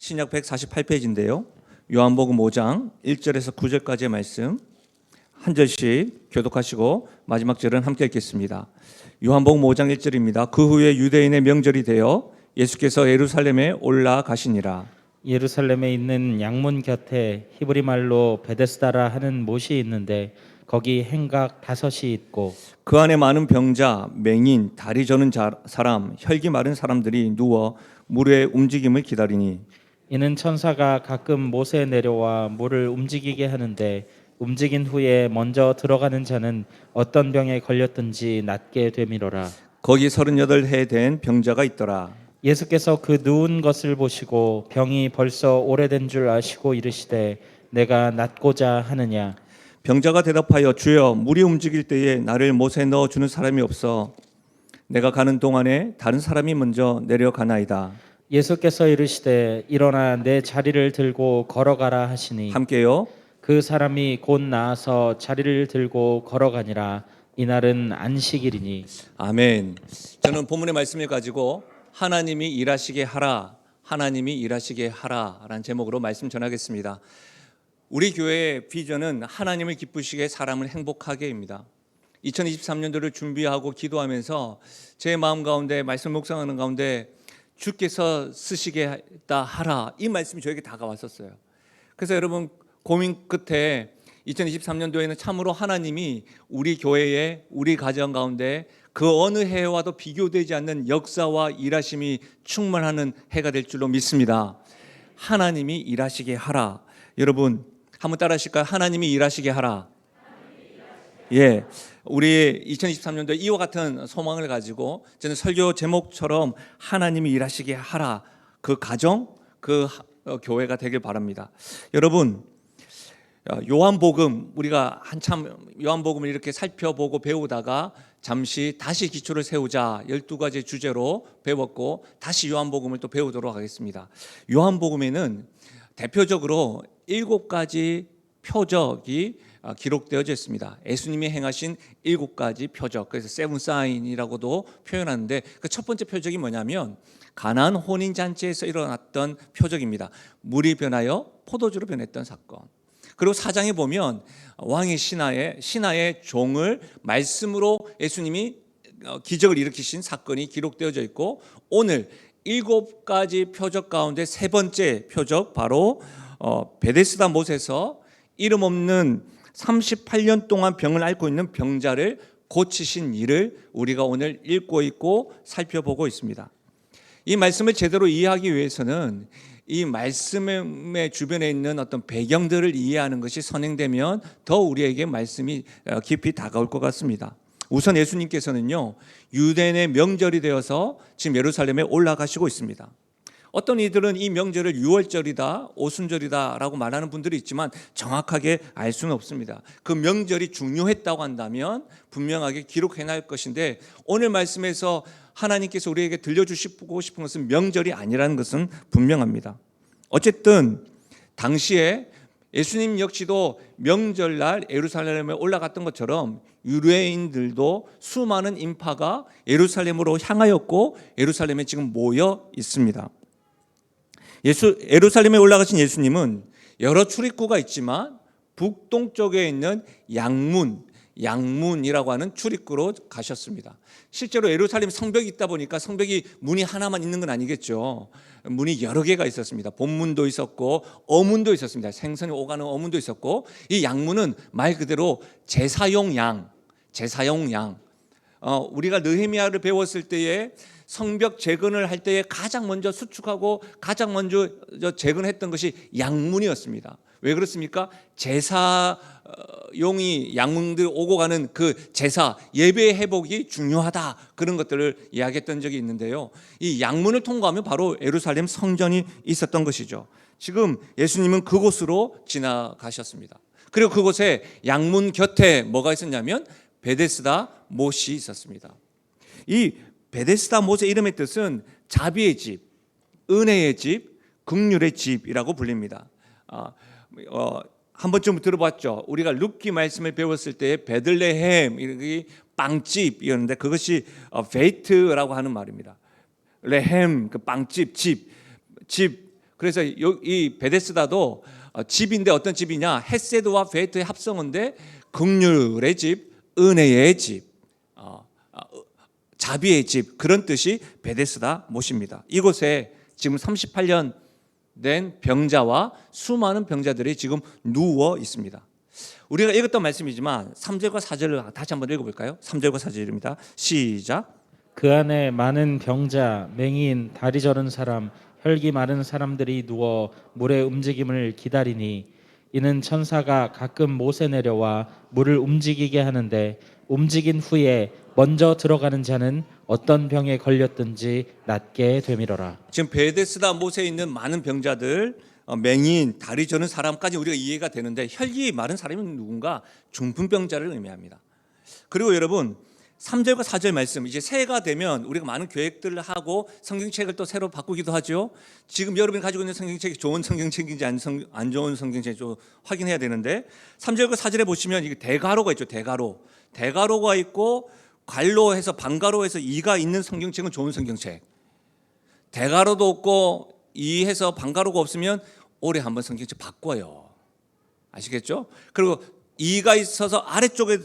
신약 148페이지인데요. 요한복음 5장 1절에서 9절까지의 말씀 한 절씩 교독하시고 마지막 절은 함께 읽겠습니다. 요한복음 5장 1절입니다. 그 후에 유대인의 명절이 되어 예수께서 예루살렘에 올라가시니라. 예루살렘에 있는 양문 곁에 히브리 말로 베데스다라 하는 못이 있는데 거기 행각 5이 있고 그 안에 많은 병자, 맹인, 다리 저는 사람, 혈기 마른 사람들이 누워 물의 움직임을 기다리니 이는 천사가 가끔 못에 내려와 물을 움직이게 하는데 움직인 후에 먼저 들어가는 자는 어떤 병에 걸렸든지 낫게 되미로라. 거기 38해 된 병자가 있더라. 예수께서 그 누운 것을 보시고 병이 벌써 오래된 줄 아시고 이르시되 내가 낫고자 하느냐. 병자가 대답하여 주여 물이 움직일 때에 나를 못에 넣어주는 사람이 없어 내가 가는 동안에 다른 사람이 먼저 내려가나이다. 예수께서 이르시되 일어나 내 자리를 들고 걸어가라 하시니 함께요. 그 사람이 곧 나아서 자리를 들고 걸어가니라. 이날은 안식일이니. 아멘. 저는 본문의 말씀을 가지고 하나님이 일하시게 하라, 하나님이 일하시게 하라라는 제목으로 말씀 전하겠습니다. 우리 교회의 비전은 하나님을 기쁘시게 사람을 행복하게입니다. 2023년도를 준비하고 기도하면서 제 마음 가운데 말씀 묵상하는 가운데 주께서 쓰시겠다 하라 이 말씀이 저에게 다가왔었어요. 그래서 여러분 고민 끝에 2023년도에는 참으로 하나님이 우리 교회에 우리 가정 가운데 그 어느 해와도 비교되지 않는 역사와 일하심이 충만하는 해가 될 줄로 믿습니다. 하나님이 일하시게 하라. 여러분 한번 따라 하실까요? 하나님이 일하시게 하라. 예, 우리 2023년도에 이와 같은 소망을 가지고 저는 설교 제목처럼 하나님이 일하시게 하라. 그 가정, 그 교회가 되길 바랍니다. 여러분 요한복음 우리가 한참 요한복음을 이렇게 살펴보고 배우다가 잠시 다시 기초를 세우자 12가지 주제로 배웠고 다시 요한복음을 또 배우도록 하겠습니다. 요한복음에는 대표적으로 7가지 표적이 기록되어져 있습니다. 예수님이 행하신 7가지 표적, 그래서 세븐 사인이라고도 표현하는데 그 첫 번째 표적이 뭐냐면 가나안 혼인 잔치에서 일어났던 표적입니다. 물이 변하여 포도주로 변했던 사건. 그리고 4장에 보면 왕의 신하의 종을 말씀으로 예수님이 기적을 일으키신 사건이 기록되어져 있고 오늘 7가지 표적 가운데 세 번째 표적 바로 베데스다 못에서 이름 없는 38년 동안 병을 앓고 있는 병자를 고치신 일을 우리가 오늘 읽고 있고 살펴보고 있습니다. 이 말씀을 제대로 이해하기 위해서는 이 말씀의 주변에 있는 어떤 배경들을 이해하는 것이 선행되면 더 우리에게 말씀이 깊이 다가올 것 같습니다. 우선 예수님께서는요 유대인의 명절이 되어서 지금 예루살렘에 올라가시고 있습니다. 어떤 이들은 이 명절을 유월절이다, 오순절이다라고 말하는 분들이 있지만 정확하게 알 수는 없습니다. 그 명절이 중요했다고 한다면 분명하게 기록해 놔야 할 것인데 오늘 말씀에서 하나님께서 우리에게 들려주시고 싶은 것은 명절이 아니라는 것은 분명합니다. 어쨌든 당시에 예수님 역시도 명절날 예루살렘에 올라갔던 것처럼 유대인들도 수많은 인파가 예루살렘으로 향하였고 예루살렘에 지금 모여 있습니다. 예루살렘에 올라가신 예수님은 여러 출입구가 있지만 북동쪽에 있는 양문이라고 하는 출입구로 가셨습니다. 실제로 예루살렘 성벽이 있다 보니까 성벽이 문이 하나만 있는 건 아니겠죠. 문이 여러 개가 있었습니다. 본문도 있었고 어문도 있었습니다. 생선이 오가는 어문도 있었고 이 양문은 말 그대로 제사용 양. 우리가 느헤미야를 배웠을 때에 성벽 재건을 할 때에 가장 먼저 수축하고 가장 먼저 재건했던 것이 양문이었습니다. 왜 그렇습니까? 제사용이 양문들 오고 가는 그 제사 예배 회복이 중요하다 그런 것들을 이야기했던 적이 있는데요. 이 양문을 통과하면 바로 예루살렘 성전이 있었던 것이죠. 지금 예수님은 그곳으로 지나가셨습니다. 그리고 그곳에 양문 곁에 뭐가 있었냐면 베데스다 못이 있었습니다. 이 베데스다 못의 이름의 뜻은 자비의 집, 은혜의 집, 긍휼의 집이라고 불립니다. 한 번쯤 들어봤죠. 우리가 룻기 말씀을 배웠을 때 베들레헴 이 빵집이었는데 그것이 베이트라고 하는 말입니다. 레헴 그 빵집 집 그래서 이 베데스다도 집인데 어떤 집이냐? 헤세드와 베트의 합성어인데 긍휼의 집, 은혜의 집, 자비의 집, 그런 뜻이 베데스다 못입니다. 이곳에 지금 38년 된 병자와 수많은 병자들이 지금 누워 있습니다. 우리가 읽었던 말씀이지만 3절과 4절을 다시 한번 읽어볼까요? 3절과 4절입니다. 시작. 그 안에 많은 병자, 맹인, 다리 저른 사람, 혈기 많은 사람들이 누워 물의 움직임을 기다리니 이는 천사가 가끔 못에 내려와 물을 움직이게 하는데 움직인 후에 먼저 들어가는 자는 어떤 병에 걸렸든지 낫게 되밀어라. 지금 베데스다 못에 있는 많은 병자들, 맹인, 다리 저는 사람까지 우리가 이해가 되는데 혈기 많은 사람이 누군가? 중풍병자를 의미합니다. 그리고 여러분 3절과 4절 말씀, 이제 새해가 되면 우리가 많은 계획들을 하고 성경책을 또 새로 바꾸기도 하죠. 지금 여러분이 가지고 있는 성경책이 좋은 성경책인지 안 좋은 성경책인지 좀 확인해야 되는데 3절과 4절에 보시면 이게 대가로가 있죠. 대가로가 있고 괄로해서 반가로해서 이가 있는 성경책은 좋은 성경책, 대가로도 없고 이해서 반가로가 없으면 올해 한번 성경책 바꿔요. 아시겠죠? 그리고 이가 있어서 아래쪽에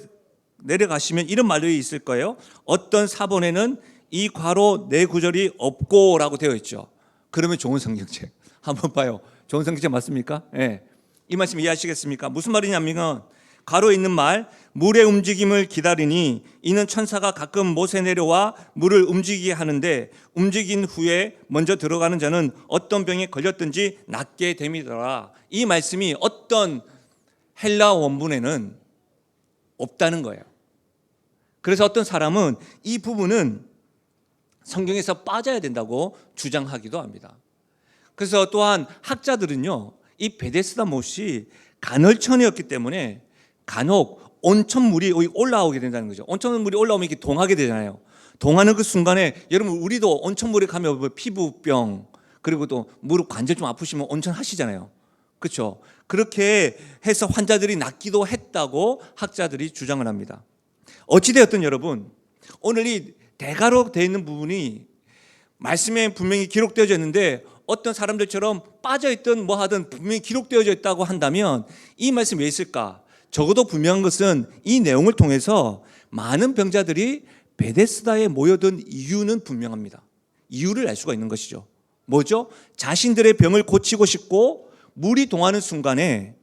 내려가시면 이런 말들이 있을 거예요. 어떤 사본에는 이 괄호 네 구절이 없고 라고 되어 있죠. 그러면 좋은 성경책 한번 봐요. 좋은 성경책 맞습니까? 네. 이 말씀 이해하시겠습니까? 무슨 말이냐면 괄호에 있는 말, 물의 움직임을 기다리니 이는 천사가 가끔 못에 내려와 물을 움직이게 하는데 움직인 후에 먼저 들어가는 자는 어떤 병에 걸렸든지 낫게 됨이더라. 이 말씀이 어떤 헬라 원문에는 없다는 거예요. 그래서 어떤 사람은 이 부분은 성경에서 빠져야 된다고 주장하기도 합니다. 그래서 또한 학자들은요, 이 베데스다 못이 간헐천이었기 때문에 간혹 온천물이 올라오게 된다는 거죠. 온천물이 올라오면 이렇게 동하게 되잖아요. 동하는 그 순간에 여러분 우리도 온천물에 가면 뭐 피부병, 그리고 또 무릎 관절 좀 아프시면 온천 하시잖아요. 그렇죠? 그렇게 해서 환자들이 낫기도 했다고 학자들이 주장을 합니다. 어찌되었든 여러분, 오늘 이 대가로 되어 있는 부분이 말씀에 분명히 기록되어져 있는데 어떤 사람들처럼 빠져있든 뭐 하든 분명히 기록되어져 있다고 한다면 이 말씀이 왜 있을까? 적어도 분명한 것은 이 내용을 통해서 많은 병자들이 베데스다에 모여든 이유는 분명합니다. 이유를 알 수가 있는 것이죠. 뭐죠? 자신들의 병을 고치고 싶고 물이 동하는 순간에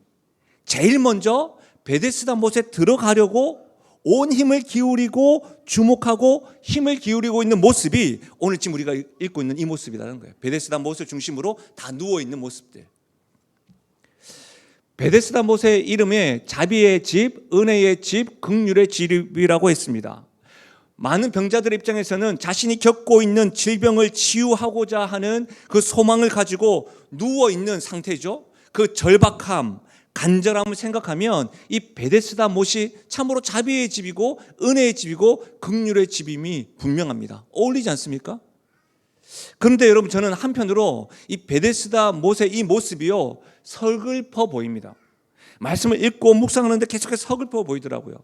제일 먼저 베데스다 못에 들어가려고 온 힘을 기울이고 주목하고 힘을 기울이고 있는 모습이 오늘 지금 우리가 읽고 있는 이 모습이라는 거예요. 베데스다 못을 중심으로 다 누워있는 모습들. 베데스다 못의 이름에 자비의 집, 은혜의 집, 긍휼의 집이라고 했습니다. 많은 병자들의 입장에서는 자신이 겪고 있는 질병을 치유하고자 하는 그 소망을 가지고 누워있는 상태죠. 그 절박함, 간절함을 생각하면 이 베데스다 못이 참으로 자비의 집이고 은혜의 집이고 긍휼의 집임이 분명합니다. 어울리지 않습니까? 그런데 여러분, 저는 한편으로 이 베데스다 못의 이 모습이요, 서글퍼 보입니다. 말씀을 읽고 묵상하는데 계속해서 서글퍼 보이더라고요.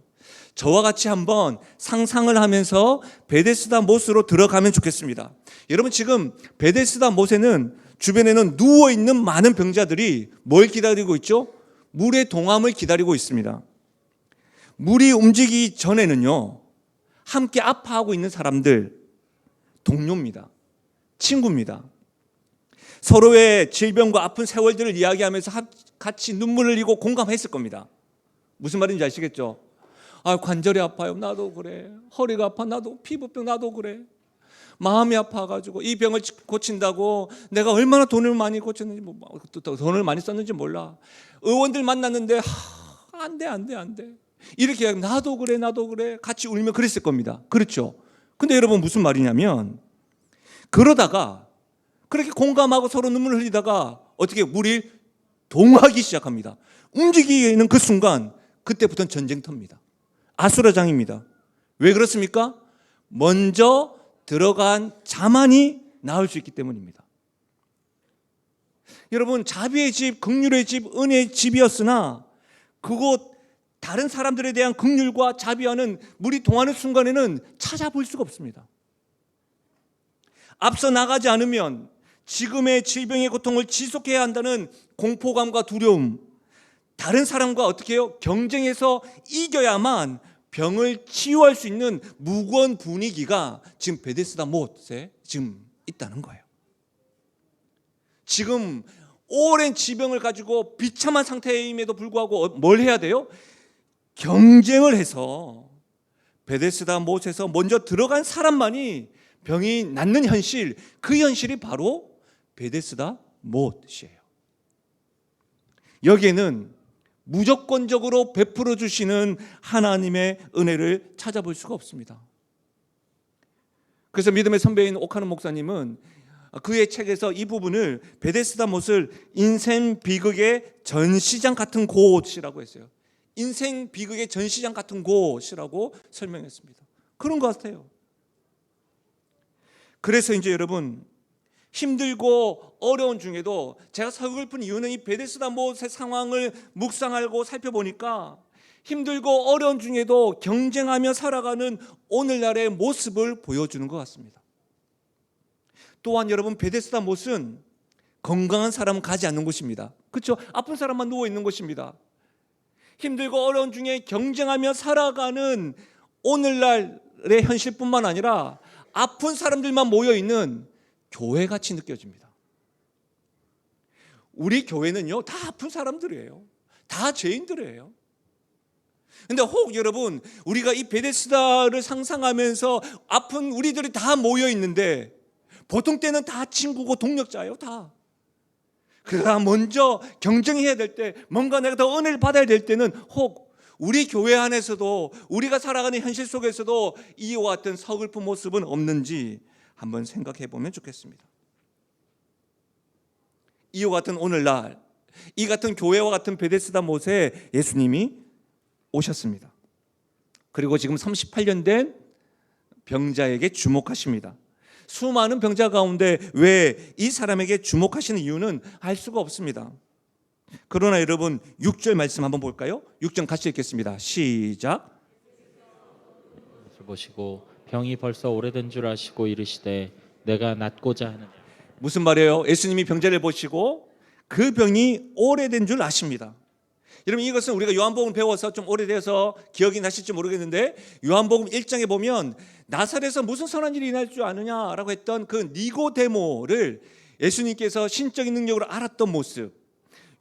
저와 같이 한번 상상을 하면서 베데스다 못으로 들어가면 좋겠습니다. 여러분, 지금 베데스다 못에는 주변에는 누워있는 많은 병자들이 뭘 기다리고 있죠? 물의 동함을 기다리고 있습니다. 물이 움직이기 전에는요, 함께 아파하고 있는 사람들, 동료입니다. 친구입니다. 서로의 질병과 아픈 세월들을 이야기하면서 같이 눈물을 흘리고 공감했을 겁니다. 무슨 말인지 아시겠죠? 관절이 아파요. 나도 그래. 허리가 아파. 나도 피부병. 나도 그래. 마음이 아파가지고 이 병을 고친다고 내가 얼마나 돈을 많이 고쳤는지, 돈을 많이 썼는지 몰라. 의원들 만났는데 안 돼. 이렇게 하면 나도 그래. 같이 울며 그랬을 겁니다. 그렇죠? 근데 여러분, 무슨 말이냐면 그러다가 그렇게 공감하고 서로 눈물을 흘리다가 어떻게 물이 동하기 시작합니다. 움직이는 그 순간, 그때부터는 전쟁터입니다. 아수라장입니다. 왜 그렇습니까? 먼저 들어간 자만이 나을 수 있기 때문입니다. 여러분, 자비의 집, 긍휼의 집, 은혜의 집이었으나 그곳 다른 사람들에 대한 긍휼과 자비와는 물이 동하는 순간에는 찾아볼 수가 없습니다. 앞서 나가지 않으면, 지금의 질병의 고통을 지속해야 한다는 공포감과 두려움, 다른 사람과 어떻게 해요? 경쟁해서 이겨야만 병을 치유할 수 있는 무거운 분위기가 지금 베데스다 못에 지금 있다는 거예요. 지금 오랜 지병을 가지고 비참한 상태임에도 불구하고 뭘 해야 돼요? 경쟁을 해서 베데스다 못에서 먼저 들어간 사람만이 병이 낫는 현실, 그 현실이 바로 베데스다 못이에요. 여기에는 무조건적으로 베풀어 주시는 하나님의 은혜를 찾아볼 수가 없습니다. 그래서 믿음의 선배인 오카노 목사님은 그의 책에서 이 부분을 베데스다 못을 인생 비극의 전시장 같은 곳이라고 했어요. 인생 비극의 전시장 같은 곳이라고 설명했습니다. 그런 것 같아요. 그래서 이제 여러분, 힘들고 어려운 중에도 제가 서글픈 이유는 이 베데스다 못의 상황을 묵상하고 살펴보니까 힘들고 어려운 중에도 경쟁하며 살아가는 오늘날의 모습을 보여주는 것 같습니다. 또한 여러분, 베데스다 못은 건강한 사람은 가지 않는 곳입니다. 그렇죠? 아픈 사람만 누워 있는 곳입니다. 힘들고 어려운 중에 경쟁하며 살아가는 오늘날의 현실뿐만 아니라 아픈 사람들만 모여있는 교회같이 느껴집니다. 우리 교회는요, 다 아픈 사람들이에요. 다 죄인들이에요. 근데 혹 여러분, 우리가 이 베데스다를 상상하면서 아픈 우리들이 다 모여있는데 보통 때는 다 친구고 동력자예요. 다. 그러나 먼저 경쟁해야 될 때, 뭔가 내가 더 은혜를 받아야 될 때는 혹 우리 교회 안에서도, 우리가 살아가는 현실 속에서도 이와 같은 서글픈 모습은 없는지 한번 생각해 보면 좋겠습니다. 이와 같은 오늘날, 이 같은 교회와 같은 베데스다 못에 예수님이 오셨습니다. 그리고 지금 38년 된 병자에게 주목하십니다. 수많은 병자 가운데 왜 이 사람에게 주목하시는 이유는 알 수가 없습니다. 그러나 여러분, 6절 말씀 한번 볼까요? 6절 같이 읽겠습니다. 시작. 보시고 병이 벌써 오래된 줄 아시고 이르시되 내가 낫고자 하느냐. 무슨 말이에요? 예수님이 병자를 보시고 그 병이 오래된 줄 아십니다. 여러분, 이것은 우리가 요한복음 배워서 좀 오래돼서 기억이 나실지 모르겠는데, 요한복음 1장에 보면 나사렛에서 무슨 선한 일이 일어날 줄 아느냐라고 했던 그 니고데모를 예수님께서 신적인 능력으로 알았던 모습,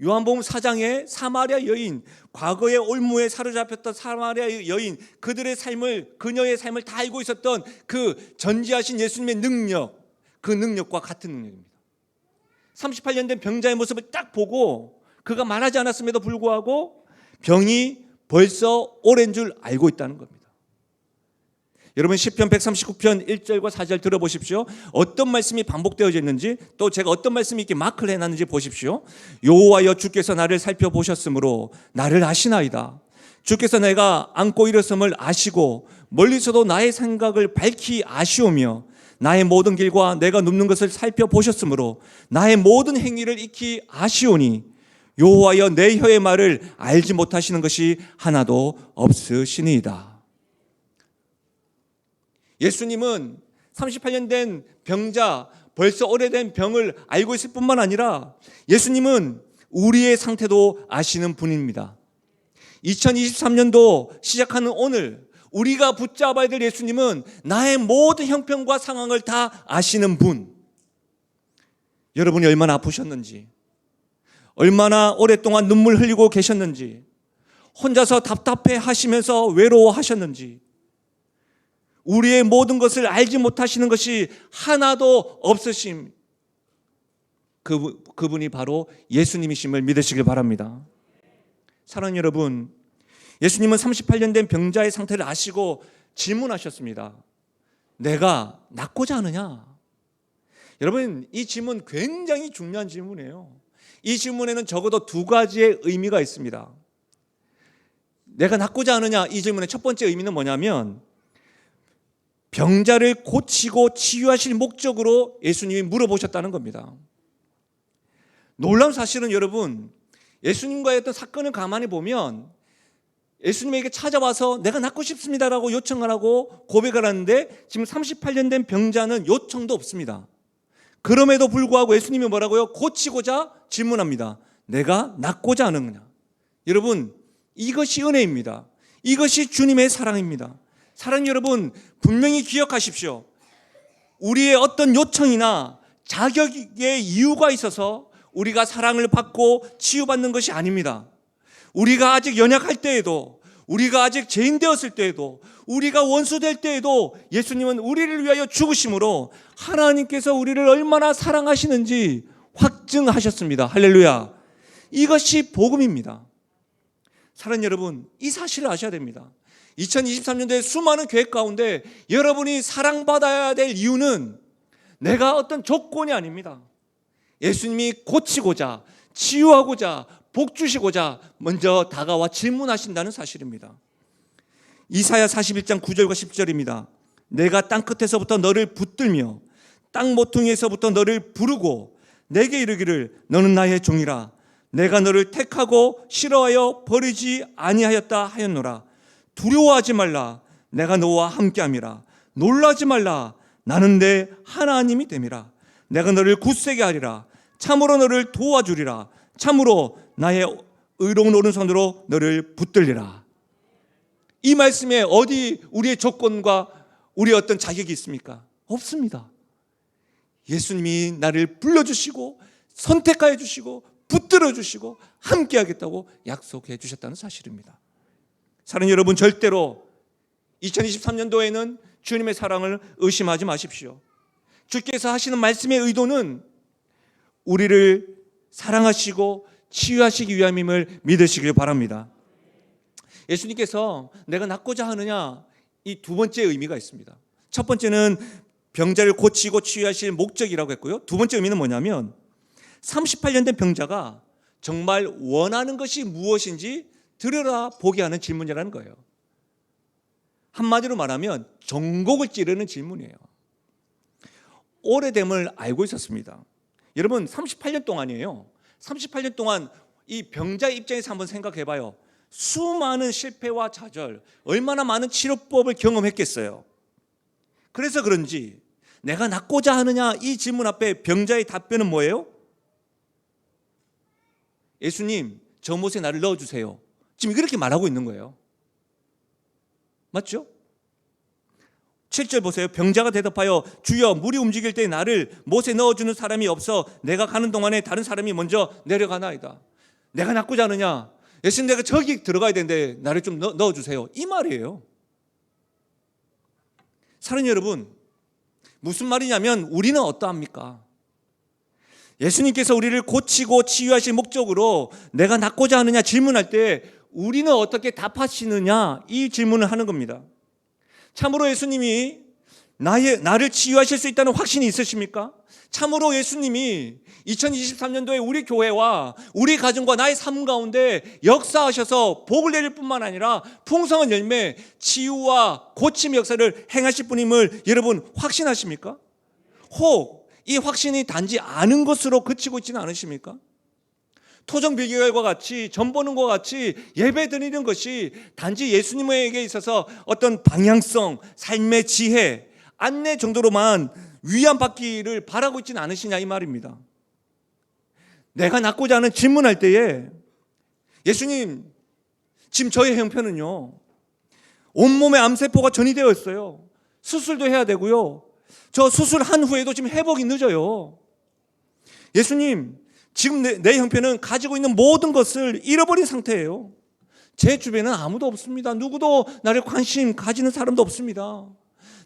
요한복음 4장에 사마리아 여인, 과거에 올무에 사로잡혔던 사마리아 여인, 그들의 삶을, 그녀의 삶을 다 알고 있었던 그 전지하신 예수님의 능력, 그 능력과 같은 능력입니다. 38년 된 병자의 모습을 딱 보고 그가 말하지 않았음에도 불구하고 병이 벌써 오랜 줄 알고 있다는 겁니다. 여러분, 시편 139편 1절과 4절 들어보십시오. 어떤 말씀이 반복되어져 있는지, 또 제가 어떤 말씀이 이렇게 마크를 해놨는지 보십시오. 여호와여, 주께서 나를 살펴보셨으므로 나를 아시나이다. 주께서 내가 앉고 일어섬을 아시고 멀리서도 나의 생각을 밝히 아시오며 나의 모든 길과 내가 눕는 것을 살펴보셨으므로 나의 모든 행위를 익히 아시오니 여호와여, 내 혀의 말을 알지 못하시는 것이 하나도 없으시니이다. 예수님은 38년 된 병자, 벌써 오래된 병을 알고 있을 뿐만 아니라 예수님은 우리의 상태도 아시는 분입니다. 2023년도 시작하는 오늘, 우리가 붙잡아야 될 예수님은 나의 모든 형편과 상황을 다 아시는 분. 여러분이 얼마나 아프셨는지, 얼마나 오랫동안 눈물 흘리고 계셨는지, 혼자서 답답해 하시면서 외로워하셨는지, 우리의 모든 것을 알지 못하시는 것이 하나도 없으심, 그분이 바로 예수님이심을 믿으시길 바랍니다. 사랑하는 여러분, 예수님은 38년 된 병자의 상태를 아시고 질문하셨습니다. 내가 낫고자 하느냐? 여러분, 이 질문 굉장히 중요한 질문이에요. 이 질문에는 적어도 두 가지의 의미가 있습니다. 내가 낫고자 하느냐, 이 질문의 첫 번째 의미는 뭐냐면 병자를 고치고 치유하실 목적으로 예수님이 물어보셨다는 겁니다. 놀라운 사실은 여러분, 예수님과의 어떤 사건을 가만히 보면 예수님에게 찾아와서 내가 낫고 싶습니다라고 요청을 하고 고백을 하는데 지금 38년 된 병자는 요청도 없습니다. 그럼에도 불구하고 예수님이 뭐라고요? 고치고자 질문합니다. 내가 낫고자 하느냐? 여러분, 이것이 은혜입니다. 이것이 주님의 사랑입니다. 사랑하는 여러분, 분명히 기억하십시오. 우리의 어떤 요청이나 자격의 이유가 있어서 우리가 사랑을 받고 치유받는 것이 아닙니다. 우리가 아직 연약할 때에도, 우리가 아직 죄인 되었을 때에도, 우리가 원수 될 때에도 예수님은 우리를 위하여 죽으심으로 하나님께서 우리를 얼마나 사랑하시는지 확증하셨습니다. 할렐루야. 이것이 복음입니다. 사랑하는 여러분, 이 사실을 아셔야 됩니다. 2023년도에 수많은 교회 가운데 여러분이 사랑받아야 될 이유는 내가 어떤 조건이 아닙니다. 예수님이 고치고자, 치유하고자, 복 주시고자 먼저 다가와 질문하신다는 사실입니다. 이사야 41장 9절과 10절입니다. 내가 땅끝에서부터 너를 붙들며 땅 모퉁이에서부터 너를 부르고 내게 이르기를 너는 나의 종이라. 내가 너를 택하고 싫어하여 버리지 아니하였다 하였노라. 두려워하지 말라. 내가 너와 함께함이라. 놀라지 말라. 나는 내 하나님이 됨이라. 내가 너를 굳세게 하리라. 참으로 너를 도와주리라. 참으로 나의 의로운 오른손으로 너를 붙들리라. 이 말씀에 어디 우리의 조건과 우리의 어떤 자격이 있습니까? 없습니다. 예수님이 나를 불러주시고 선택하여 주시고 붙들어 주시고 함께 하겠다고 약속해 주셨다는 사실입니다. 사랑하는 여러분, 절대로 2023년도에는 주님의 사랑을 의심하지 마십시오. 주께서 하시는 말씀의 의도는 우리를 사랑하시고 치유하시기 위함임을 믿으시길 바랍니다. 예수님께서 내가 낫고자 하느냐, 이 두 번째 의미가 있습니다. 첫 번째는 병자를 고치고 치유하실 목적이라고 했고요. 두 번째 의미는 뭐냐면 38년 된 병자가 정말 원하는 것이 무엇인지 들으라 보게 하는 질문이라는 거예요. 한마디로 말하면 전곡을 찌르는 질문이에요. 오래됨을 알고 있었습니다. 여러분, 38년 동안이에요. 38년 동안 이 병자의 입장에서 한번 생각해 봐요. 수많은 실패와 좌절, 얼마나 많은 치료법을 경험했겠어요. 그래서 그런지 내가 낫고자 하느냐, 이 질문 앞에 병자의 답변은 뭐예요? 예수님, 저 못에 나를 넣어주세요. 지금 이렇게 말하고 있는 거예요. 맞죠? 7절 보세요. 병자가 대답하여 주여, 물이 움직일 때 나를 못에 넣어주는 사람이 없어 내가 가는 동안에 다른 사람이 먼저 내려가나이다. 내가 낫고자 하느냐? 예수님, 내가 저기 들어가야 되는데 나를 좀 넣어주세요. 이 말이에요. 사랑하는 여러분, 무슨 말이냐면 우리는 어떠합니까? 예수님께서 우리를 고치고 치유하실 목적으로 내가 낫고자 하느냐 질문할 때 우리는 어떻게 답하시느냐, 이 질문을 하는 겁니다. 참으로 예수님이 나를 치유하실 수 있다는 확신이 있으십니까? 참으로 예수님이 2023년도에 우리 교회와 우리 가정과 나의 삶 가운데 역사하셔서 복을 내릴 뿐만 아니라 풍성한 열매, 치유와 고침의 역사를 행하실 분임을 여러분 확신하십니까? 혹 이 확신이 단지 아는 것으로 그치고 있지는 않으십니까? 토정 비결과 같이, 전 보는 것과 같이 예배 드리는 것이 단지 예수님에게 있어서 어떤 방향성, 삶의 지혜, 안내 정도로만 위안받기를 바라고 있지는 않으시냐, 이 말입니다. 내가 낫고자 하는 질문할 때에 예수님, 지금 저의 형편은요, 온몸에 암세포가 전이되어 있어요. 수술도 해야 되고요. 저 수술한 후에도 지금 회복이 늦어요. 예수님, 지금 내 형편은 가지고 있는 모든 것을 잃어버린 상태예요. 제 주변에는 아무도 없습니다. 누구도 나를 관심 가지는 사람도 없습니다.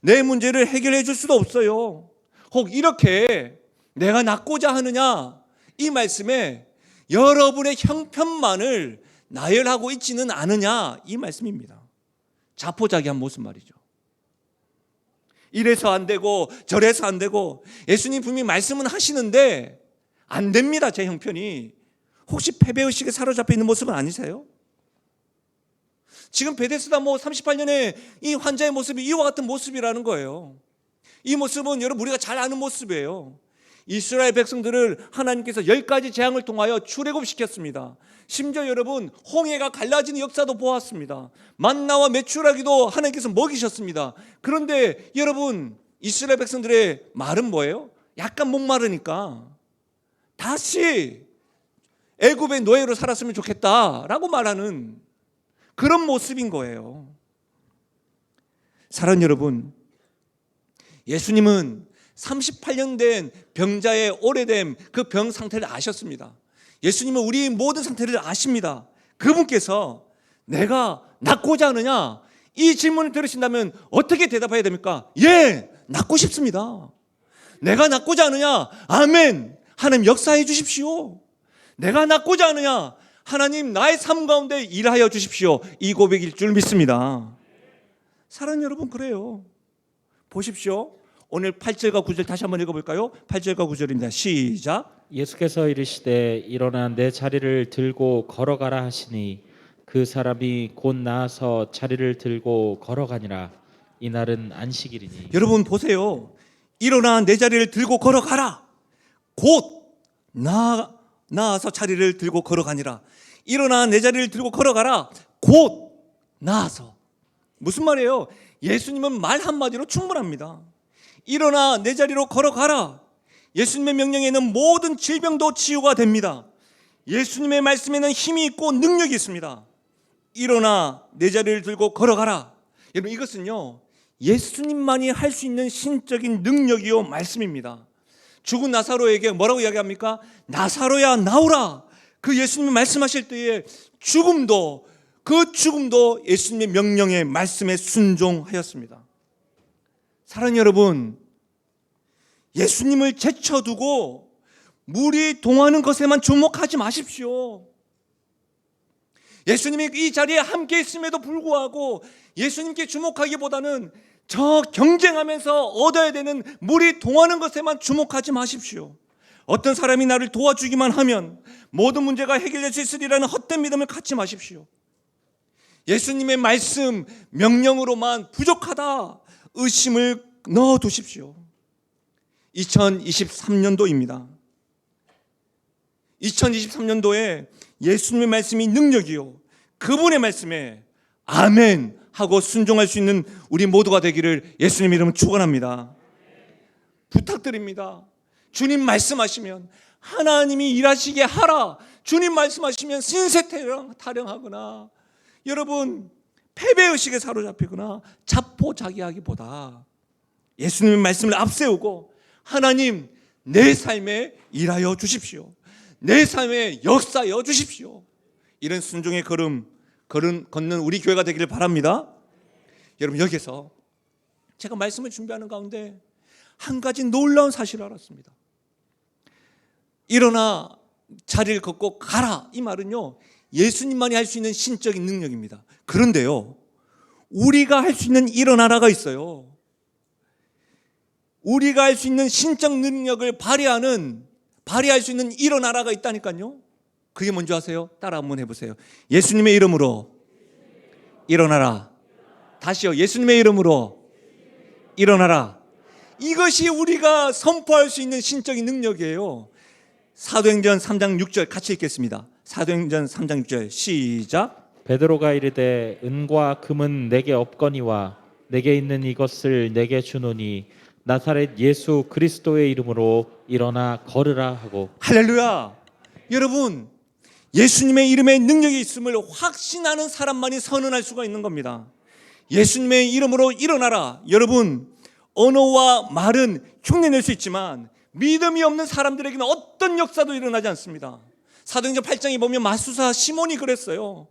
내 문제를 해결해 줄 수도 없어요. 혹 이렇게 내가 낫고자 하느냐, 이 말씀에 여러분의 형편만을 나열하고 있지는 않으냐, 이 말씀입니다. 자포자기한 모습 말이죠. 이래서 안 되고 저래서 안 되고, 예수님 분명히 말씀은 하시는데 안 됩니다. 제 형편이. 혹시 패배의식에 사로잡혀 있는 모습은 아니세요? 지금 베데스다 38년의 이 환자의 모습이 이와 같은 모습이라는 거예요. 이 모습은 여러분 우리가 잘 아는 모습이에요. 이스라엘 백성들을 하나님께서 10가지 재앙을 통하여 출애굽시켰습니다. 심지어 여러분 홍해가 갈라지는 역사도 보았습니다. 만나와 메추라기도 하나님께서 먹이셨습니다. 그런데 여러분 이스라엘 백성들의 말은 뭐예요? 약간 목마르니까 다시 애굽의 노예로 살았으면 좋겠다라고 말하는 그런 모습인 거예요. 사랑하는 여러분, 예수님은 38년 된 병자의 오래됨, 그 병 상태를 아셨습니다. 예수님은 우리 모든 상태를 아십니다. 그분께서 내가 낫고자 하느냐? 이 질문을 들으신다면 어떻게 대답해야 됩니까? 예, 낫고 싶습니다. 내가 낫고자 하느냐? 아멘. 하나님 역사해 주십시오. 내가 낫고자 하느냐? 하나님 나의 삶 가운데 일하여 주십시오. 이 고백일 줄 믿습니다. 사랑하는 여러분, 그래요. 보십시오. 오늘 8절과 9절 다시 한번 읽어볼까요? 8절과 9절입니다. 시작. 예수께서 이르시되 일어나 내 자리를 들고 걸어가라 하시니 그 사람이 곧 나아서 자리를 들고 걸어가니라. 이날은 안식일이니. 여러분 보세요. 일어나 내 자리를 들고 걸어가라. 곧 나아서 자리를 들고 걸어가니라. 일어나 내 자리를 들고 걸어가라. 곧 나아서. 무슨 말이에요? 예수님은 말 한마디로 충분합니다. 일어나 내 자리로 걸어가라. 예수님의 명령에는 모든 질병도 치유가 됩니다. 예수님의 말씀에는 힘이 있고 능력이 있습니다. 일어나 내 자리를 들고 걸어가라. 여러분, 이것은요 예수님만이 할 수 있는 신적인 능력이요 말씀입니다. 죽은 나사로에게 뭐라고 이야기합니까? 나사로야 나오라. 그 예수님이 말씀하실 때에 그 죽음도 예수님의 명령에 말씀에 순종하였습니다. 사랑하는 여러분, 예수님을 제쳐두고 물이 동하는 것에만 주목하지 마십시오. 예수님이 이 자리에 함께 있음에도 불구하고 예수님께 주목하기보다는 저 경쟁하면서 얻어야 되는 물이 동하는 것에만 주목하지 마십시오. 어떤 사람이 나를 도와주기만 하면 모든 문제가 해결될 수 있으리라는 헛된 믿음을 갖지 마십시오. 예수님의 말씀, 명령으로만 부족하다 의심을 넣어두십시오. 2023년도입니다. 2023년도에 예수님의 말씀이 능력이요 그분의 말씀에 아멘 하고 순종할 수 있는 우리 모두가 되기를 예수님 이름으로 축원합니다. 부탁드립니다. 주님 말씀하시면 하나님이 일하시게 하라. 주님 말씀하시면 신세 타령하거나 여러분 패배의식에 사로잡히거나 자포자기하기보다 예수님의 말씀을 앞세우고 하나님 내 삶에 일하여 주십시오. 내 삶에 역사여 주십시오. 이런 순종의 걸음 걷는 우리 교회가 되기를 바랍니다. 여러분, 여기서 제가 말씀을 준비하는 가운데 한 가지 놀라운 사실을 알았습니다. 일어나 자리를 걷고 가라, 이 말은요 예수님만이 할 수 있는 신적인 능력입니다. 그런데요 우리가 할 수 있는 일어나라가 있어요. 우리가 할 수 있는 신적 능력을 발휘할 수 있는 일어나라가 있다니까요. 그게 뭔지 아세요? 따라 한번 해보세요. 예수님의 이름으로 일어나라. 다시요. 예수님의 이름으로 일어나라. 이것이 우리가 선포할 수 있는 신적인 능력이에요. 사도행전 3장 6절 같이 읽겠습니다. 사도행전 3장 6절 시작. 베드로가 이르되 은과 금은 내게 없거니와 내게 있는 이것을 내게 주노니 나사렛 예수 그리스도의 이름으로 일어나 걸으라 하고. 할렐루야. 여러분, 예수님의 이름에 능력이 있음을 확신하는 사람만이 선언할 수가 있는 겁니다. 예수님의 이름으로 일어나라. 여러분, 언어와 말은 흉내낼 수 있지만 믿음이 없는 사람들에게는 어떤 역사도 일어나지 않습니다. 사도행전 8장에 보면 마수사 시몬이 그랬어요.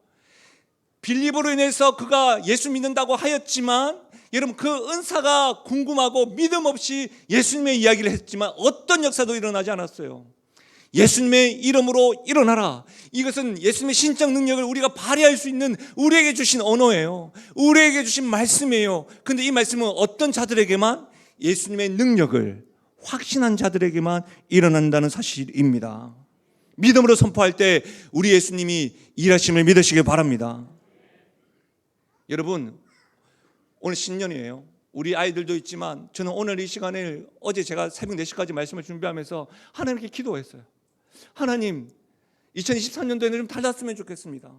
빌립으로 인해서 그가 예수 믿는다고 하였지만 여러분 그 은사가 궁금하고 믿음 없이 예수님의 이야기를 했지만 어떤 역사도 일어나지 않았어요. 예수님의 이름으로 일어나라. 이것은 예수님의 신적 능력을 우리가 발휘할 수 있는 우리에게 주신 언어예요. 우리에게 주신 말씀이에요. 근데 이 말씀은 어떤 자들에게만, 예수님의 능력을 확신한 자들에게만 일어난다는 사실입니다. 믿음으로 선포할 때 우리 예수님이 일하심을 믿으시길 바랍니다. 여러분, 오늘 신년이에요. 우리 아이들도 있지만 저는 오늘 이 시간에 어제 제가 새벽 4시까지 말씀을 준비하면서 하나님께 기도했어요. 하나님, 2023년도에는 좀 달랐으면 좋겠습니다.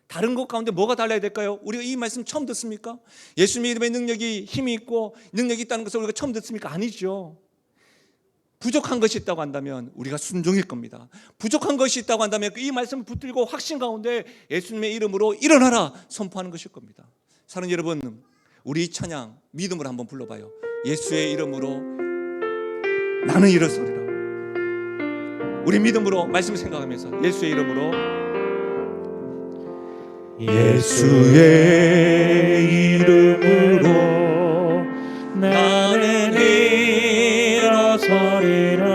다른 것 가운데 뭐가 달라야 될까요? 우리가 이 말씀 처음 듣습니까? 예수님의 이름의 능력이 힘이 있고 능력이 있다는 것을 우리가 처음 듣습니까? 아니죠. 부족한 것이 있다고 한다면 우리가 순종일 겁니다. 부족한 것이 있다고 한다면 이 말씀을 붙들고 확신 가운데 예수님의 이름으로 일어나라 선포하는 것일 겁니다. 사랑하는 여러분, 우리 이 찬양 믿음으로 한번 불러봐요. 예수의 이름으로 나는 일어서리라. 우리 믿음으로 말씀을 생각하면서 예수의 이름으로, 예수의 이름으로 나는 일어서리라.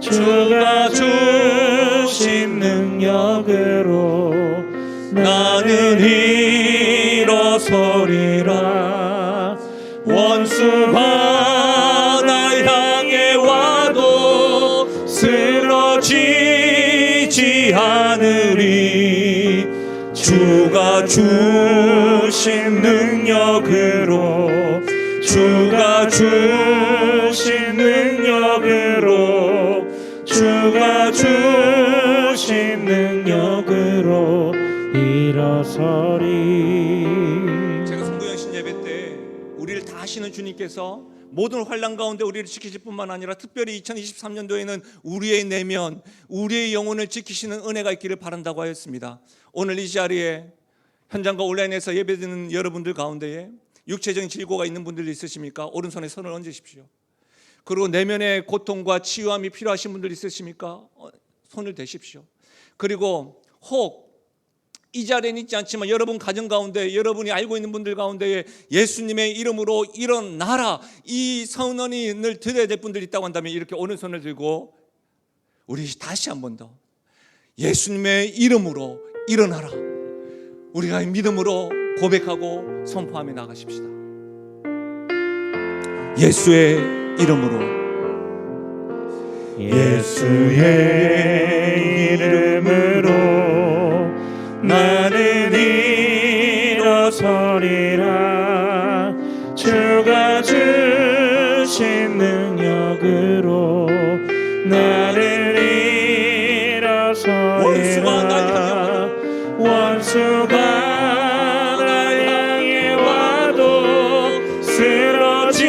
주가 주신 능력으로 나는 일어서리라. 원수가 날 향해 와도 쓰러지지 않으리. 주가 주신 능력으로, 주가 주신 능력으로, 주가 주신 능력으로 일어서리. 제가 성도영신 예배 때 우리를 다 아시는 주님께서 모든 환난 가운데 우리를 지키실 뿐만 아니라 특별히 2023년도에는 우리의 내면, 우리의 영혼을 지키시는 은혜가 있기를 바란다고 하였습니다. 오늘 이 자리에 현장과 온라인에서 예배드리는 여러분들 가운데에 육체적인 질고가 있는 분들이 있으십니까? 오른손에 손을 얹으십시오. 그리고 내면의 고통과 치유함이 필요하신 분들 있으십니까? 손을 대십시오. 그리고 혹 이 자리에는 있지 않지만 여러분 가정 가운데, 여러분이 알고 있는 분들 가운데에 예수님의 이름으로 일어나라, 이 선언을 드려야 될 분들이 있다고 한다면 이렇게 오른손을 들고 우리 다시 한 번 더 예수님의 이름으로 일어나라, 우리가 믿음으로 고백하고 선포하며 나가십시다. 예수의 이름으로, 예수의 이름으로 나는 일어서리라. 주가 주신 능력으로 나는 일어서리라. 원수가 날 향해 와도 쓰러지지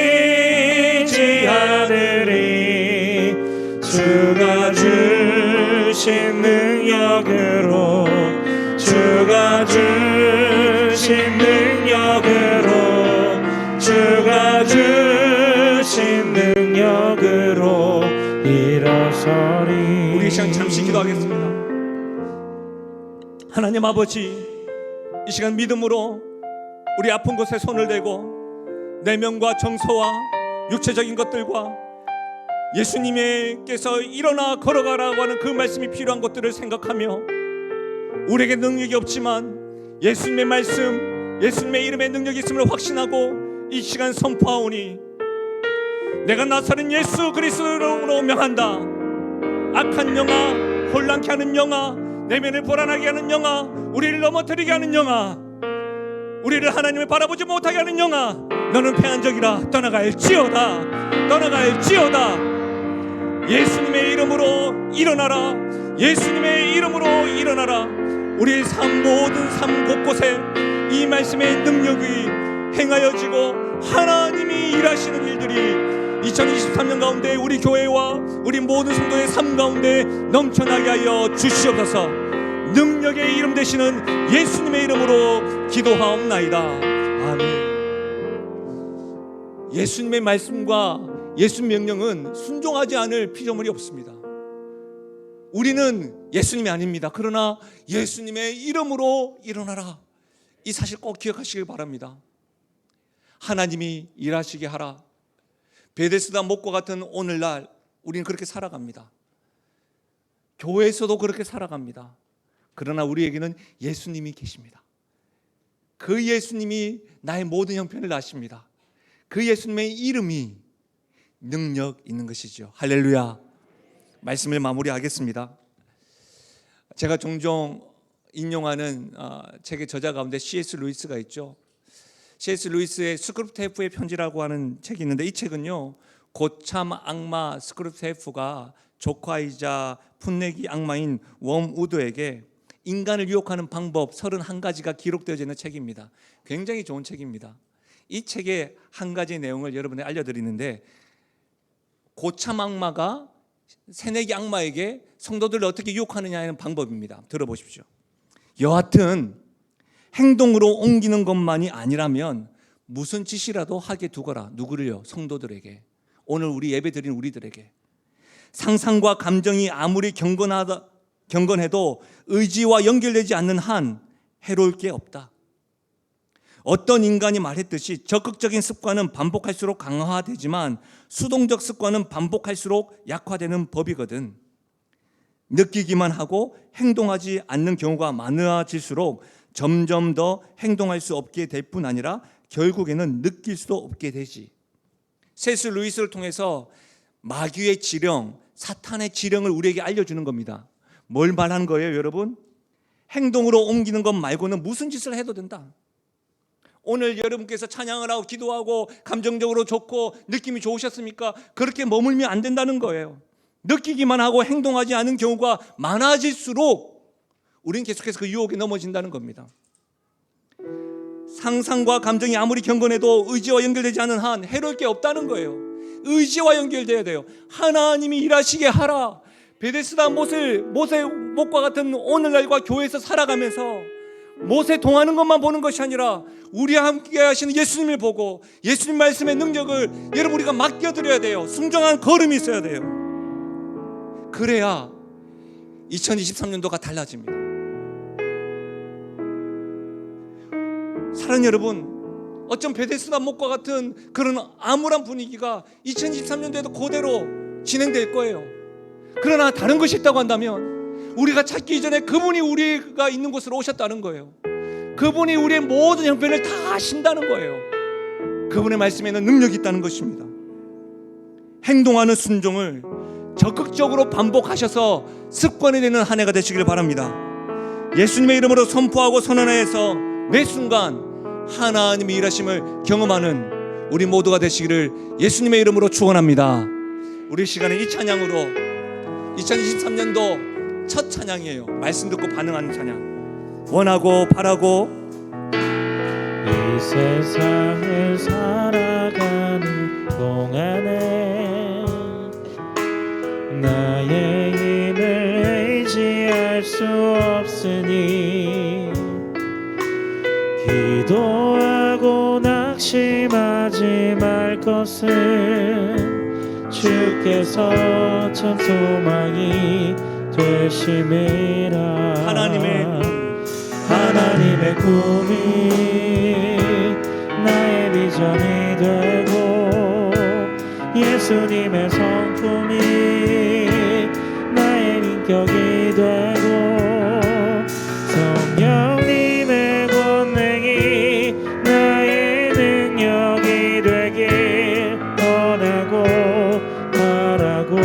않으리. 주가 주신 능력으로, 주가 주신 능력으로, 주가 주신 능력으로 일어서리. 우리 이 시간 잠시 기도하겠습니다. 하나님 아버지, 이 시간 믿음으로 우리 아픈 곳에 손을 대고 내면과 정서와 육체적인 것들과 예수님께서 일어나 걸어가라고 하는 그 말씀이 필요한 것들을 생각하며 우리에게 능력이 없지만 예수님의 말씀, 예수님의 이름에 능력이 있음을 확신하고 이 시간 선포하오니 내가 나사렛 예수 그리스도로 명한다. 악한 영아, 혼란케 하는 영아, 내면을 불안하게 하는 영아, 우리를 넘어뜨리게 하는 영아, 우리를 하나님을 바라보지 못하게 하는 영아, 너는 패한적이라 떠나갈지어다, 떠나갈지어다. 예수님의 이름으로 일어나라, 예수님의 이름으로 일어나라. 우리의 삶, 모든 삶 곳곳에 이 말씀의 능력이 행하여지고 하나님이 일하시는 일들이 2023년 가운데 우리 교회와 우리 모든 성도의 삶 가운데 넘쳐나게 하여 주시옵소서. 능력의 이름 되시는 예수님의 이름으로 기도하옵나이다. 아멘. 예수님의 말씀과 예수 명령은 순종하지 않을 피조물이 없습니다. 우리는 예수님이 아닙니다. 그러나 예수님의 이름으로 일어나라, 이 사실 꼭 기억하시길 바랍니다. 하나님이 일하시게 하라. 베데스다 목과 같은 오늘날 우리는 그렇게 살아갑니다. 교회에서도 그렇게 살아갑니다. 그러나 우리에게는 예수님이 계십니다. 그 예수님이 나의 모든 형편을 아십니다. 그 예수님의 이름이 능력 있는 것이죠. 할렐루야. 말씀을 마무리하겠습니다. 제가 종종 인용하는 책의 저자 가운데 C.S. 루이스가 있죠. C.S. 루이스의 스크립테프의 편지라고 하는 책이 있는데, 이 책은요, 고참 악마 스크립테프가 조카이자 풋내기 악마인 웜우드에게 인간을 유혹하는 방법 31가지가 기록되어져 있는 책입니다. 굉장히 좋은 책입니다. 이 책의 한 가지 내용을 여러분에 알려드리는데, 고참 악마가 새내기 악마에게 성도들을 어떻게 유혹하느냐는 방법입니다. 들어보십시오. 여하튼 행동으로 옮기는 것만이 아니라면 무슨 짓이라도 하게 두거라. 누구를요? 성도들에게. 오늘 우리 예배 드린 우리들에게. 상상과 감정이 아무리 경건해도 의지와 연결되지 않는 한 해로울 게 없다. 어떤 인간이 말했듯이 적극적인 습관은 반복할수록 강화되지만 수동적 습관은 반복할수록 약화되는 법이거든. 느끼기만 하고 행동하지 않는 경우가 많아질수록 점점 더 행동할 수 없게 될 뿐 아니라 결국에는 느낄 수도 없게 되지. C.S. 루이스를 통해서 마귀의 지령, 사탄의 지령을 우리에게 알려주는 겁니다. 뭘 말하는 거예요, 여러분? 행동으로 옮기는 것 말고는 무슨 짓을 해도 된다. 오늘 여러분께서 찬양을 하고 기도하고 감정적으로 좋고 느낌이 좋으셨습니까? 그렇게 머물면 안 된다는 거예요. 느끼기만 하고 행동하지 않은 경우가 많아질수록 우리는 계속해서 그 유혹에 넘어진다는 겁니다. 상상과 감정이 아무리 경건해도 의지와 연결되지 않은 한 해로울 게 없다는 거예요. 의지와 연결돼야 돼요. 하나님이 일하시게 하라. 베데스다 못과 같은 오늘날과 교회에서 살아가면서 못에 동하는 것만 보는 것이 아니라 우리와 함께 하시는 예수님을 보고 예수님 말씀의 능력을 여러분 우리가 맡겨드려야 돼요. 순종한 걸음이 있어야 돼요. 그래야 2023년도가 달라집니다. 사랑하는 여러분, 어쩜 베데스다 못과 같은 그런 암울한 분위기가 2023년도에도 그대로 진행될 거예요. 그러나 다른 것이 있다고 한다면 우리가 찾기 이전에 그분이 우리가 있는 곳으로 오셨다는 거예요. 그분이 우리의 모든 형편을 다 아신다는 거예요. 그분의 말씀에는 능력이 있다는 것입니다. 행동하는 순종을 적극적으로 반복하셔서 습관이 되는 한 해가 되시길 바랍니다. 예수님의 이름으로 선포하고 선언해서 매 순간 하나님의 일하심을 경험하는 우리 모두가 되시기를 예수님의 이름으로 축원합니다. 우리 시간에 이 찬양으로 2023년도 첫 찬양이에요. 말씀 듣고 반응하는 찬양. 원하고 바라고 이 세상을 살아가는 동안에 나의 힘을 의지할 수 없으니 기도하고 낙심하지 말 것은 주께서 참 소망이 되심이라. 하나님의 꿈이 나의 비전이 되고 예수님의 성품이 나의 인격이 되고 성령님의 권능이 나의 능력이 되길 원하고 바라고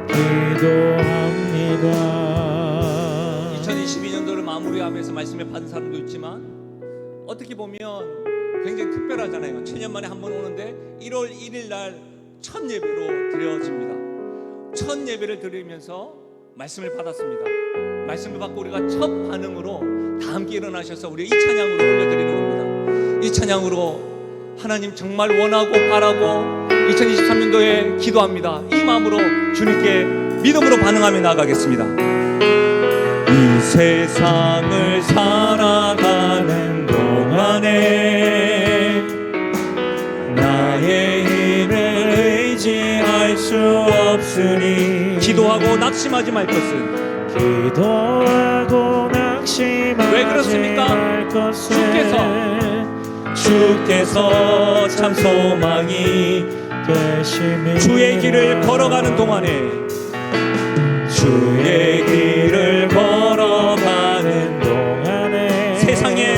기도합니다. 2022년도를 마무리하면서 말씀을 받은 사람도 있지만 어떻게 보면 굉장히 특별하잖아요. 7년 만에 한 번 오는데 1월 1일 날 첫 예배로 드려집니다. 첫 예배를 드리면서 말씀을 받았습니다. 말씀을 받고 우리가 첫 반응으로 다 함께 일어나셔서 우리 이 찬양으로 올려드리는 겁니다. 이 찬양으로 하나님 정말 원하고 바라고 2023년도에 기도합니다. 이 마음으로 주님께 믿음으로 반응하며 나아가겠습니다. 이 세상을 살아가는 동안에 나의 힘을 의지할 수 없으니 기도하고 낙심하지 말 것은 기도하고 낙심하지 왜 그렇습니까? 말 것은 주께서 참 소망이 되심이라. 주의 길을 걸어가는 동안에 주의 길을 걸어가는 동안에 세상에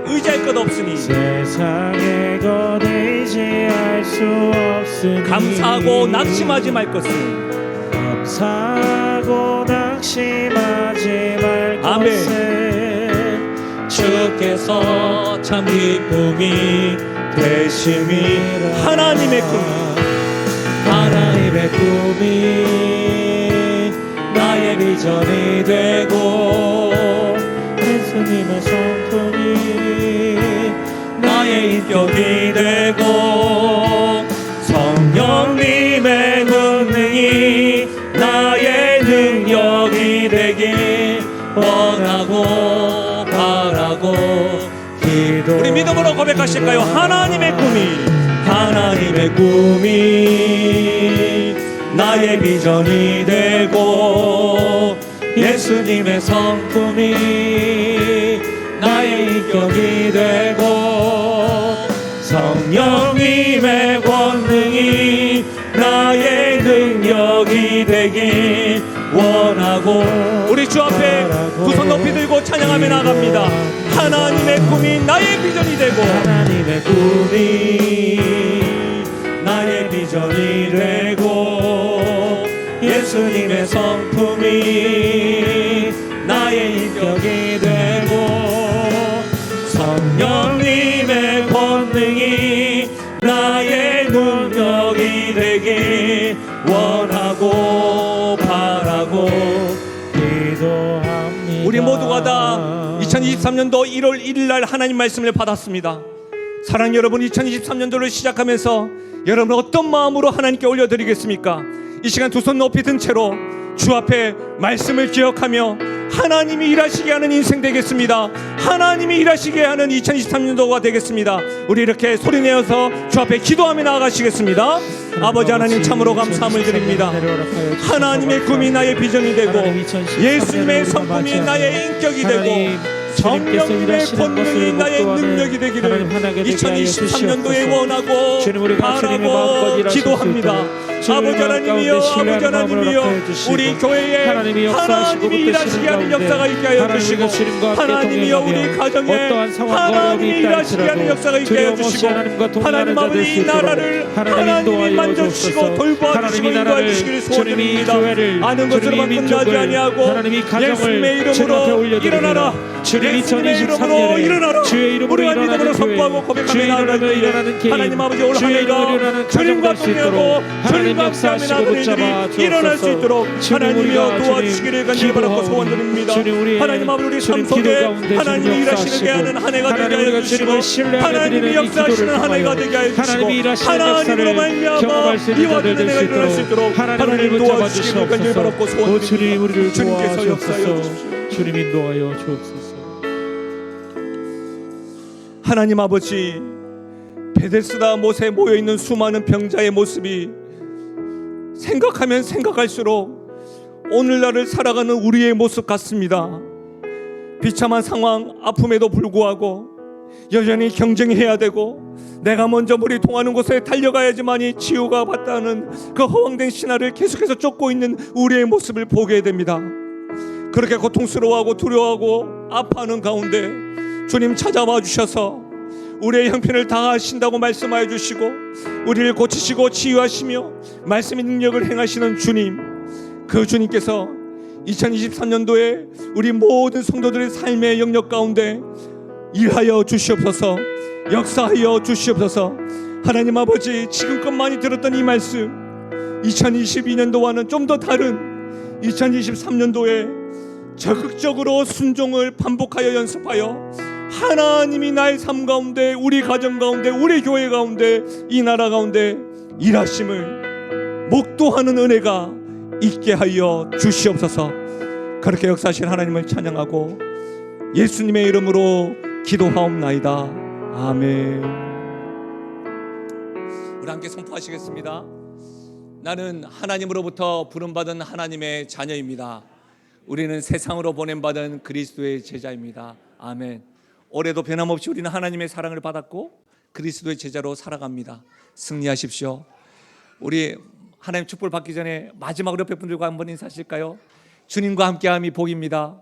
의지할 것 없으니 세상에 것 의지할 수 없으니 감사하고 낙심하지 말 것은 감사하고 낙심하지 말 아멘. 것은 주께서 참 기쁨이 되심이라. 하나님의 꿈이 나의 비전이 되고 예수님의 성품이 나의 인격이 되고 성령님의 복음이 나의 능력이 되길 원하고 바라고 기도. 우리 믿음으로 고백하실까요? 하나님의 꿈이 나의 비전이 되고 예수님의 성품이 나의 인격이 되고 성령님의 권능이 나의 능력이 되길 원하고. 우리 주 앞에 두 손 높이 들고 찬양하며 나갑니다. 하나님의 꿈이 나의 비전이 되고 하나님의 꿈이 나의 비전이 되고 예수님의 성품이 나의 인격이 되고 성령님의 권능이 나의 능력이 되길 원하고 바라고 기도합니다. 우리 모두가 다 2023년도 1월 1일 날 하나님 말씀을 받았습니다. 사랑하는 여러분, 2023년도를 시작하면서 여러분 어떤 마음으로 하나님께 올려드리겠습니까? 이 시간 두 손 높이 든 채로 주 앞에 말씀을 기억하며 하나님이 일하시게 하는 인생 되겠습니다. 하나님이 일하시게 하는 2023년도가 되겠습니다. 우리 이렇게 소리내어서 주 앞에 기도하며 나아가시겠습니다. 아버지 하나님, 참으로 감사함을 드립니다. 하나님의 꿈이 나의 비전이 되고 예수님의 성품이 나의 인격이 되고 성령님의 권능이 나의 능력이 되기를 2023년도에 원하고 바라고 기도합니다. 아버지 하나님이여, 아버지 하나님이여, 우리 교회에 하나님이 일하시게 하는 역사가 있게 하여 주시고 하나님이여, 우리 가정에 하나님이 일하시게 하는 역사가 있게 하여 주시고 하나님 아버지, 이 나라를 하나님이 만져주시고 돌보아주시고 인도해주시기를 소원드립니다. 아는 것으로만 끝나지 아니하고 예수님의 이름으로 일어나라, 예수님의 이름으로 일어나라. 우리가 믿음으로 선포하고 고백하며 나아갈 때에 하나님 아버지, 올 한 해가 주님과 동행하고 주님과 함께하며 나아가는 일이 일어날 수 있도록 하나님이여 도와주시기를 간절히 바라고 소원드립니다. 하나님 아버지, 우리 삶 속에 하나님이 일하시게 하는 한 해가 되게 하여 주시고 하나님이 역사하시는 한 해가 되게 하여 주시고 하나님으로 말미암아 이와 같은 해가 일어날 수 있도록 하나님 도와주시기를 간절히 바라고 소원드립니다. 주님께서 역사하여 주십시오. 주님 인도하여 주옵소서. 하나님 아버지, 베데스다 못에 모여있는 수많은 병자의 모습이 생각하면 생각할수록 오늘날을 살아가는 우리의 모습 같습니다. 비참한 상황, 아픔에도 불구하고 여전히 경쟁해야 되고 내가 먼저 물이 통하는 곳에 달려가야지만이 치유가 받다는 그 허황된 신화를 계속해서 쫓고 있는 우리의 모습을 보게 됩니다. 그렇게 고통스러워하고 두려워하고 아파하는 가운데 주님 찾아와 주셔서 우리의 형편을 다하신다고 말씀하여 주시고 우리를 고치시고 치유하시며 말씀의 능력을 행하시는 주님, 그 주님께서 2023년도에 우리 모든 성도들의 삶의 영역 가운데 일하여 주시옵소서, 역사하여 주시옵소서. 하나님 아버지, 지금껏 많이 들었던 이 말씀 2022년도와는 좀 더 다른 2023년도에 적극적으로 순종을 반복하여 연습하여 하나님이 나의 삶 가운데, 우리 가정 가운데, 우리 교회 가운데, 이 나라 가운데 일하심을 목도하는 은혜가 있게 하여 주시옵소서. 그렇게 역사하신 하나님을 찬양하고 예수님의 이름으로 기도하옵나이다. 아멘. 우리 함께 선포하시겠습니다. 나는 하나님으로부터 부름받은 하나님의 자녀입니다. 우리는 세상으로 보냄받은 그리스도의 제자입니다. 아멘. 올해도 변함없이 우리는 하나님의 사랑을 받았고 그리스도의 제자로 살아갑니다. 승리하십시오. 우리 하나님 축복을 받기 전에 마지막으로 옆에 분들과 한번 인사하실까요? 주님과 함께함이 복입니다.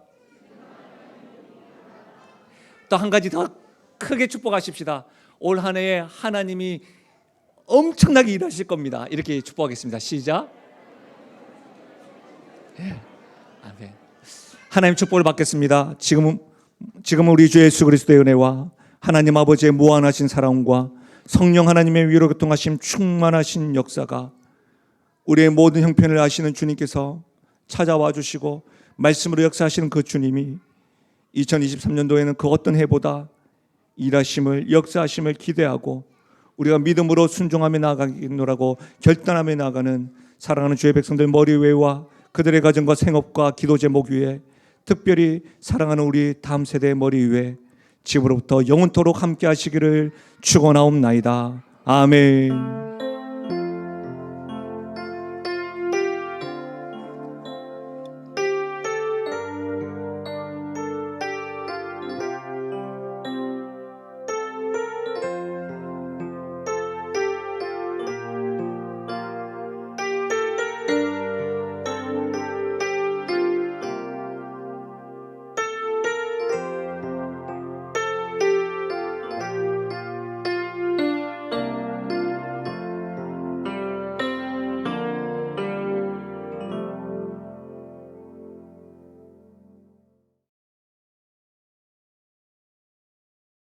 또 한 가지 더 크게 축복하십시다. 올 한 해에 하나님이 엄청나게 일하실 겁니다. 이렇게 축복하겠습니다. 시작. 아멘. 하나님 축복을 받겠습니다. 지금은 우리 주 예수 그리스도의 은혜와 하나님 아버지의 무한하신 사랑과 성령 하나님의 위로 교통하심 충만하신 역사가 우리의 모든 형편을 아시는 주님께서 찾아와 주시고 말씀으로 역사하시는 그 주님이 2023년도에는 그 어떤 해보다 일하심을, 역사하심을 기대하고 우리가 믿음으로 순종하며 나아가노라고 결단하며 나아가는 사랑하는 주의 백성들 머리 위에와 그들의 가정과 생업과 기도 제목 위에, 특별히 사랑하는 우리 다음 세대의 머리 위에 지금으로부터 영원토록 함께 하시기를 축원하옵나이다. 아멘.